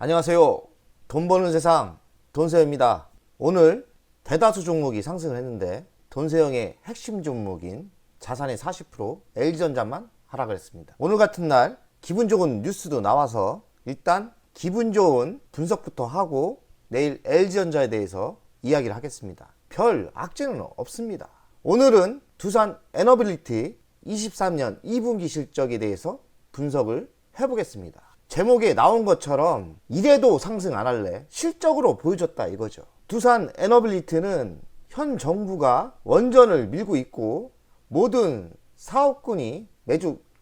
안녕하세요. 돈 버는 세상 돈세영입니다. 오늘 대다수 종목이 상승을 했는데 돈세영의 핵심 종목인 자산의 40% LG전자만 하락을 했습니다. 오늘 같은 날 기분 좋은 뉴스도 나와서 일단 기분 좋은 분석부터 하고 내일 LG전자에 대해서 이야기를 하겠습니다. 별 악재는 없습니다. 오늘은 두산 에너빌리티 23년 2분기 실적에 대해서 분석을 해보겠습니다. 제목에 나온 것처럼 이래도 상승 안 할래? 실적으로 보여줬다 이거죠. 두산 에너빌리티는 현 정부가 원전을 밀고 있고 모든 사업군이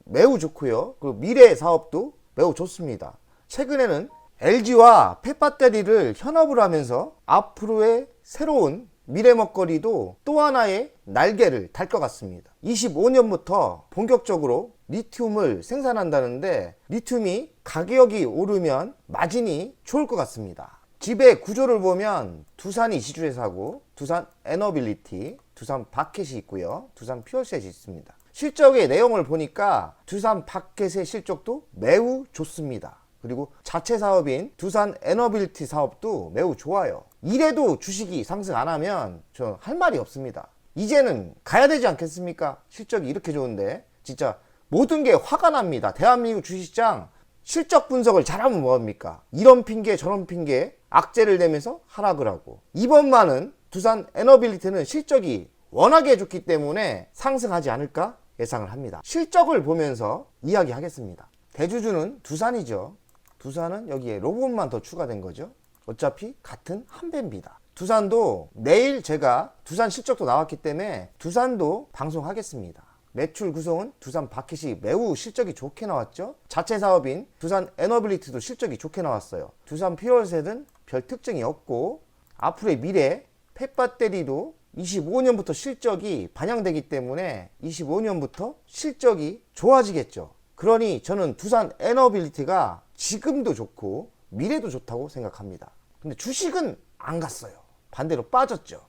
매우 좋고요. 그리고 미래 사업도 매우 좋습니다. 최근에는 LG와 펫배터리를 현업을 하면서 앞으로의 새로운 미래 먹거리도 또 하나의 날개를 달 것 같습니다. 25년부터 본격적으로 리튬을 생산한다는데 리튬이 가격이 오르면 마진이 좋을 것 같습니다. 지배 구조를 보면 두산이 지주회사고 두산 에너빌리티, 두산 바켓이 있고요. 두산 퓨어셋이 있습니다. 실적의 내용을 보니까 두산 바켓의 실적도 매우 좋습니다. 그리고 자체 사업인 두산 에너빌리티 사업도 매우 좋아요. 이래도 주식이 상승 안 하면 저 할 말이 없습니다. 이제는 가야 되지 않겠습니까? 실적이 이렇게 좋은데 진짜 모든 게 화가 납니다. 대한민국 주식시장 실적 분석을 잘하면 뭐합니까? 이런 핑계 저런 핑계 악재를 내면서 하락을 하고 이번만은 두산 에너빌리티는 실적이 워낙에 좋기 때문에 상승하지 않을까 예상을 합니다. 실적을 보면서 이야기하겠습니다. 대주주는 두산이죠. 두산은 여기에 로봇만 더 추가된 거죠. 어차피 같은 한 배입니다. 두산도 내일 제가 두산 실적도 나왔기 때문에 두산도 방송하겠습니다. 매출 구성은 두산 바켓이 매우 실적이 좋게 나왔죠. 자체 사업인 두산 에너빌리티도 실적이 좋게 나왔어요. 두산 퓨어셋은 별 특징이 없고 앞으로의 미래 펫배터리도 25년부터 실적이 반영되기 때문에 25년부터 실적이 좋아지겠죠. 그러니 저는 두산 에너빌리티가 지금도 좋고 미래도 좋다고 생각합니다. 근데 주식은 안 갔어요. 반대로 빠졌죠.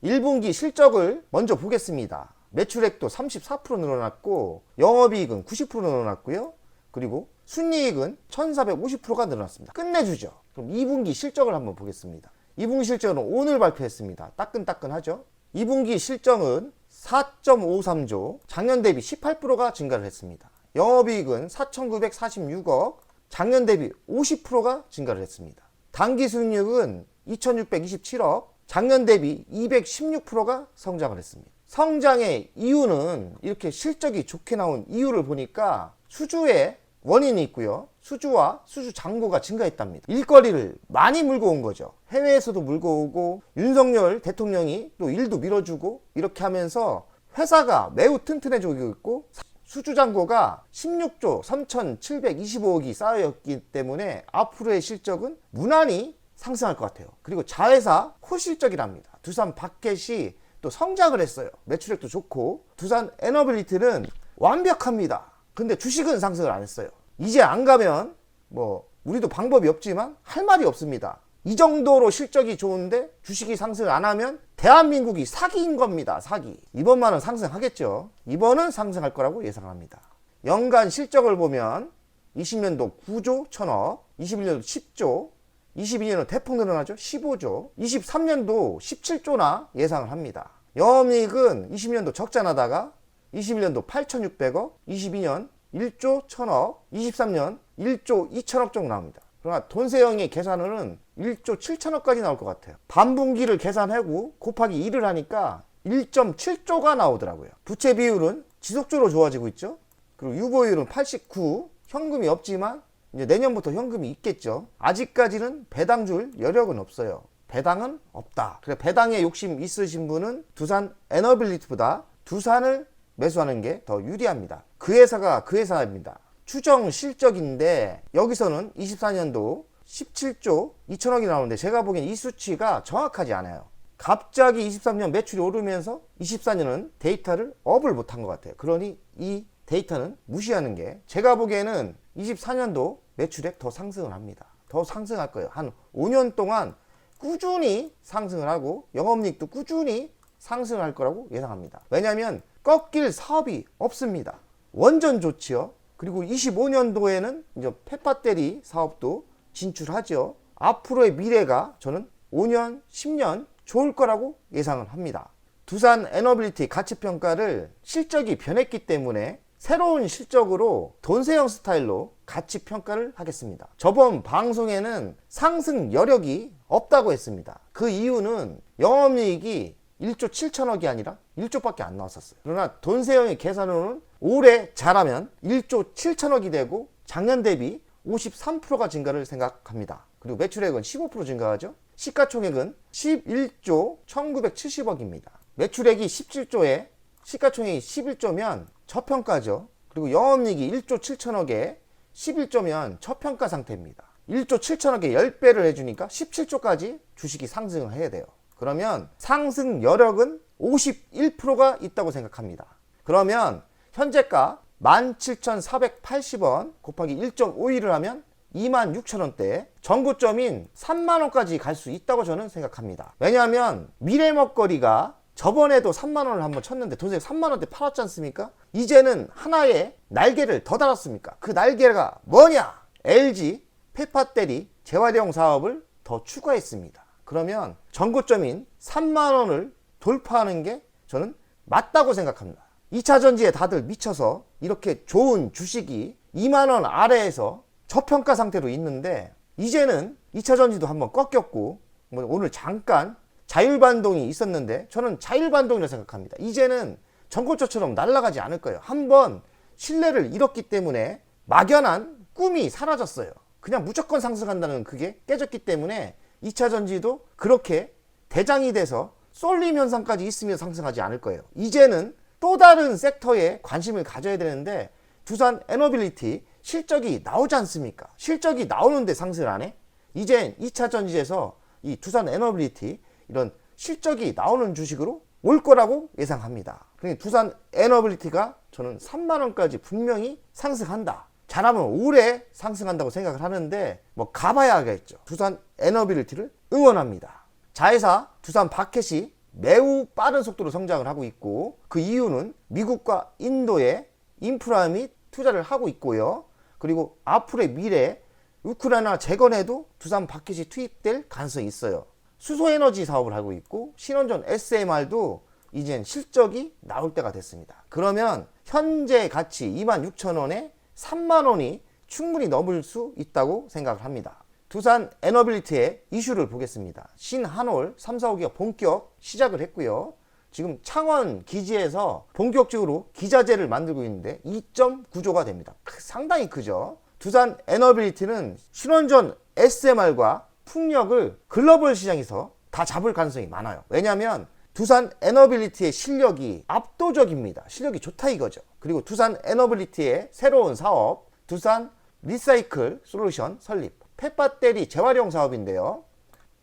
1분기 실적을 먼저 보겠습니다. 매출액도 34% 늘어났고 영업이익은 90% 늘어났고요. 그리고 순이익은 1450%가 늘어났습니다. 끝내주죠. 그럼 2분기 실적을 한번 보겠습니다. 2분기 실적은 오늘 발표했습니다. 따끈따끈하죠. 2분기 실적은 4.53조, 작년 대비 18%가 증가를 했습니다. 영업이익은 4,946억, 작년 대비 50%가 증가를 했습니다. 당기순이익은 2,627억, 작년 대비 216%가 성장을 했습니다. 성장의 이유는 이렇게 실적이 좋게 나온 이유를 보니까 수주에 원인이 있고요. 수주와 수주 잔고가 증가했답니다. 일거리를 많이 물고 온 거죠. 해외에서도 물고 오고 윤석열 대통령이 또 일도 밀어주고 이렇게 하면서 회사가 매우 튼튼해지고 있고 수주 잔고가 16조 3,725억이 쌓여있기 때문에 앞으로의 실적은 무난히 상승할 것 같아요. 그리고 자회사 코실적이랍니다. 두산 바켓이 또 성장을 했어요. 매출액도 좋고 두산 에너빌리티는 완벽합니다. 근데 주식은 상승을 안 했어요. 이제 안 가면 뭐 우리도 방법이 없지만 할 말이 없습니다. 이 정도로 실적이 좋은데 주식이 상승을 안 하면 대한민국이 사기인 겁니다. 사기. 이번만은 상승하겠죠. 이번은 상승할 거라고 예상합니다. 연간 실적을 보면 20년도 9조 1000억, 21년도 10조, 22년은 대폭 늘어나죠. 15조, 23년도 17조나 예상을 합니다. 영업이익은 20년도 적자 나다가 21년도 8,600억, 22년 1조 1000억, 23년 1조 2천억 정도 나옵니다. 그러나 돈세영의 계산으로는 1조 7천억까지 나올 것 같아요. 반분기를 계산하고 곱하기 1을 하니까 1.7조가 나오더라고요. 부채 비율은 지속적으로 좋아지고 있죠. 그리고 유보율은 89, 현금이 없지만 이제 내년부터 현금이 있겠죠. 아직까지는 배당 줄 여력은 없어요. 배당은 없다. 그래 배당에 욕심 있으신 분은 두산 에너빌리티보다 두산을 매수하는 게 더 유리합니다. 그 회사가 그 회사입니다. 추정 실적인데 여기서는 24년도 17조 2천억이 나오는데 제가 보기엔 이 수치가 정확하지 않아요. 갑자기 23년 매출이 오르면서 24년은 데이터를 업을 못한 것 같아요. 그러니 이 데이터는 무시하는 게 제가 보기에는 24년도 매출액 더 상승을 합니다. 더 상승할 거예요. 한 5년 동안 꾸준히 상승을 하고 영업이익도 꾸준히 상승을 할 거라고 예상합니다. 왜냐하면 꺾일 사업이 없습니다. 원전 좋지요. 그리고 25년도에는 이제 펫배터리 사업도 진출하죠. 앞으로의 미래가 저는 5년, 10년 좋을 거라고 예상을 합니다. 두산 에너빌리티 가치평가를 실적이 변했기 때문에 새로운 실적으로 돈세형 스타일로 가치평가를 하겠습니다. 저번 방송에는 상승 여력이 없다고 했습니다. 그 이유는 영업이익이 1조 7천억이 아니라 1조밖에 안 나왔었어요. 그러나 돈세형의 계산으로는 올해 잘하면 1조 7천억이 되고 작년 대비 53%가 증가를 생각합니다. 그리고 매출액은 15% 증가하죠. 시가총액은 11조 1970억입니다. 매출액이 17조에 시가총액이 11조면 저평가죠. 그리고 영업이익이 1조 7천억에 11조면 저평가 상태입니다. 1조 7천억에 10배를 해주니까 17조까지 주식이 상승을 해야 돼요. 그러면 상승 여력은 51%가 있다고 생각합니다. 그러면 현재가 17,480원 곱하기 1.51을 하면 26,000원대, 전고점인 3만원까지 갈 수 있다고 저는 생각합니다. 왜냐하면 미래 먹거리가 저번에도 3만원을 한번 쳤는데 돈세형 3만원대 팔았지 않습니까? 이제는 하나의 날개를 더 달았습니까? 그 날개가 뭐냐? LG 페파떼리 재활용 사업을 더 추가했습니다. 그러면 전고점인 3만원을 돌파하는 게 저는 맞다고 생각합니다. 2차전지에 다들 미쳐서 이렇게 좋은 주식이 2만원 아래에서 저평가 상태로 있는데 이제는 2차전지도 한번 꺾였고 오늘 잠깐 자율반동이 있었는데 저는 자율반동이라고 생각합니다. 이제는 전고점처럼 날아가지 않을 거예요. 한번 신뢰를 잃었기 때문에 막연한 꿈이 사라졌어요. 그냥 무조건 상승한다는 그게 깨졌기 때문에 2차전지도 그렇게 대장이 돼서 쏠림 현상까지 있으며 상승하지 않을 거예요. 이제는 또 다른 섹터에 관심을 가져야 되는데 두산 에너빌리티 실적이 나오지 않습니까? 실적이 나오는데 상승을 안 해? 이젠 2차전지에서 이 두산 에너빌리티 이런 실적이 나오는 주식으로 올 거라고 예상합니다. 그러니까 두산 에너빌리티가 저는 3만원까지 분명히 상승한다. 잘하면 올해 상승한다고 생각을 하는데 뭐 가봐야 하겠죠. 두산 에너빌리티를 응원합니다. 자회사 두산 바켓이 매우 빠른 속도로 성장을 하고 있고 그 이유는 미국과 인도에 인프라 및 투자를 하고 있고요. 그리고 앞으로의 미래 우크라이나 재건에도 두산 바켓이 투입될 가능성이 있어요. 수소에너지 사업을 하고 있고 신원전 SMR도 이젠 실적이 나올 때가 됐습니다. 그러면 현재 가치 26,000원에 3만원이 충분히 넘을 수 있다고 생각을 합니다. 두산 에너빌리티의 이슈를 보겠습니다. 신한올 3, 4호기가 본격 시작을 했고요. 지금 창원 기지에서 본격적으로 기자재를 만들고 있는데 2.9조가 됩니다. 상당히 크죠. 두산 에너빌리티는 신원전 SMR과 풍력을 글로벌 시장에서 다 잡을 가능성이 많아요. 왜냐하면 두산 에너빌리티의 실력이 압도적입니다. 실력이 좋다 이거죠. 그리고 두산 에너빌리티의 새로운 사업 두산 리사이클 솔루션 설립 폐배터리 재활용 사업인데요.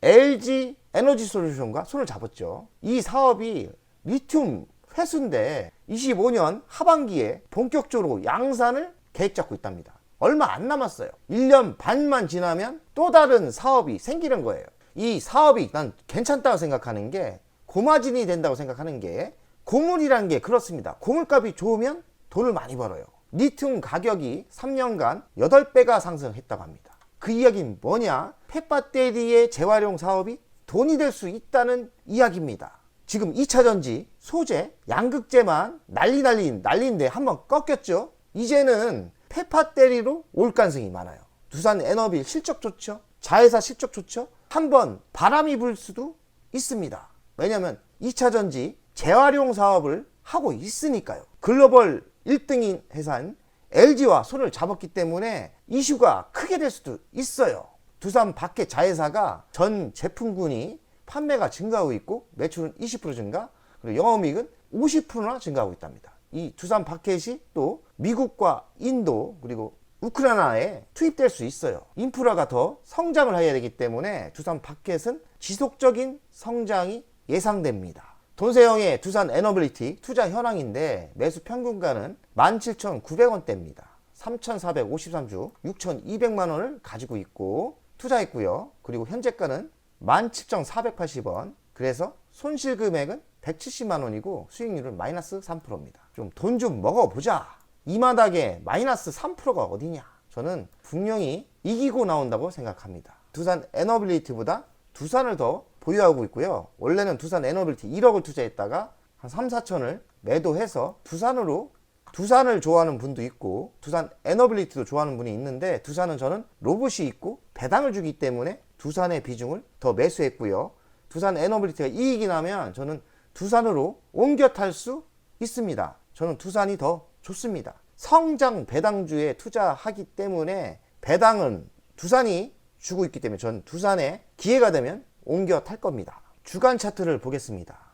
LG 에너지 솔루션과 손을 잡았죠. 이 사업이 리튬 회수인데 25년 하반기에 본격적으로 양산을 계획 잡고 있답니다. 얼마 안 남았어요. 1년 반만 지나면 또 다른 사업이 생기는 거예요. 이 사업이 난 괜찮다고 생각하는 게 고마진이 된다고 생각하는 게 고물이라는 게 그렇습니다. 고물값이 좋으면 돈을 많이 벌어요. 리튬 가격이 3년간 8배가 상승했다고 합니다. 그 이야기는 뭐냐? 폐배터리의 재활용 사업이 돈이 될 수 있다는 이야기입니다. 지금 2차전지, 소재, 양극재만 난리인데 한번 꺾였죠? 이제는 폐배터리로 올 가능성이 많아요. 두산 에너빌 실적 좋죠? 자회사 실적 좋죠? 한번 바람이 불 수도 있습니다. 왜냐하면 2차전지 재활용 사업을 하고 있으니까요. 글로벌 1등인 회사인 LG와 손을 잡았기 때문에 이슈가 크게 될 수도 있어요. 두산 바켓 자회사가 전 제품군이 판매가 증가하고 있고 매출은 20% 증가, 그리고 영업이익은 50%나 증가하고 있답니다. 이 두산 바켓이 또 미국과 인도 그리고 우크라이나에 투입될 수 있어요. 인프라가 더 성장을 해야 되기 때문에 두산 바켓은 지속적인 성장이 예상됩니다. 돈세형의 두산 에너빌리티 투자 현황인데 매수 평균가는 17,900원대입니다. 3,453주 6,200만원을 가지고 있고 투자했고요. 그리고 현재가는 17,480원. 그래서 손실 금액은 170만원이고 수익률은 마이너스 3%입니다. 좀 돈 좀 먹어보자. 이 마닥에 마이너스 3%가 어디냐? 저는 분명히 이기고 나온다고 생각합니다. 두산 에너빌리티보다 두산을 더 보유하고 있고요. 원래는 두산 에너빌리티 1억을 투자했다가 한 3, 4천을 매도해서 두산을 좋아하는 분도 있고 두산 에너빌리티도 좋아하는 분이 있는데 두산은 저는 로봇이 있고 배당을 주기 때문에 두산의 비중을 더 매수했고요. 두산 에너빌리티가 이익이 나면 저는 두산으로 옮겨 탈 수 있습니다. 저는 두산이 더 좋습니다. 성장 배당주에 투자하기 때문에 배당은 두산이 주고 있기 때문에 저는 두산에 기회가 되면 옮겨 탈 겁니다. 주간 차트를 보겠습니다.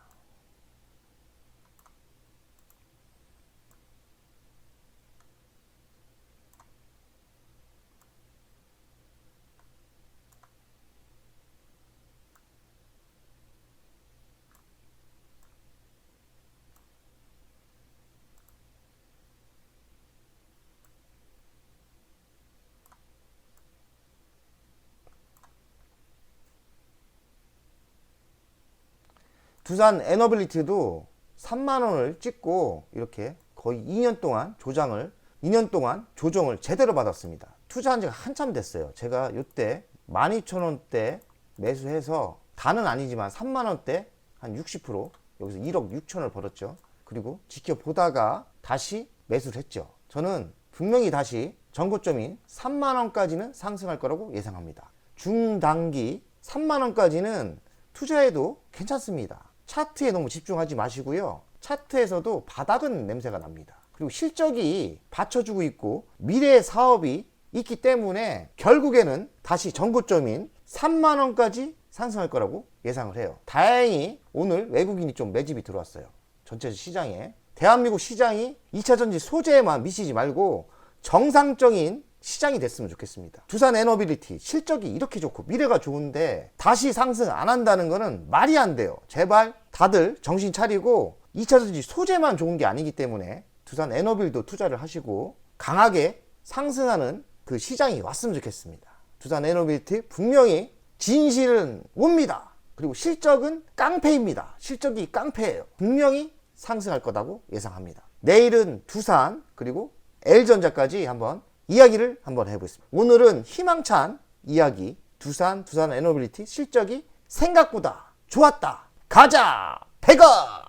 두산 에너빌리티도 3만원을 찍고 이렇게 거의 2년 동안 조정을 제대로 받았습니다. 투자한 지가 한참 됐어요. 제가 이때 12,000원대 매수해서 다는 아니지만 3만원대 한 60% 여기서 1억 6천을 벌었죠. 그리고 지켜보다가 다시 매수를 했죠. 저는 분명히 다시 전고점인 3만원까지는 상승할 거라고 예상합니다. 중단기 3만원까지는 투자해도 괜찮습니다. 차트에 너무 집중하지 마시고요. 차트에서도 바닥은 냄새가 납니다. 그리고 실적이 받쳐주고 있고 미래의 사업이 있기 때문에 결국에는 다시 전고점인 3만원까지 상승할 거라고 예상을 해요. 다행히 오늘 외국인이 좀 매집이 들어왔어요. 전체 시장에. 대한민국 시장이 2차전지 소재에만 미치지 말고 정상적인 시장이 됐으면 좋겠습니다. 두산 에너빌리티 실적이 이렇게 좋고 미래가 좋은데 다시 상승 안 한다는 거는 말이 안 돼요. 제발 다들 정신 차리고 2차전지 소재만 좋은 게 아니기 때문에 두산 에너빌도 투자를 하시고 강하게 상승하는 그 시장이 왔으면 좋겠습니다. 두산 에너빌티 분명히 진실은 옵니다. 그리고 실적은 깡패입니다. 실적이 깡패예요. 분명히 상승할 거라고 예상합니다. 내일은 두산 그리고 L전자까지 한번 이야기를 한번 해보겠습니다. 오늘은 희망찬 이야기 두산 에너빌리티 실적이 생각보다 좋았다. 가자! 백업!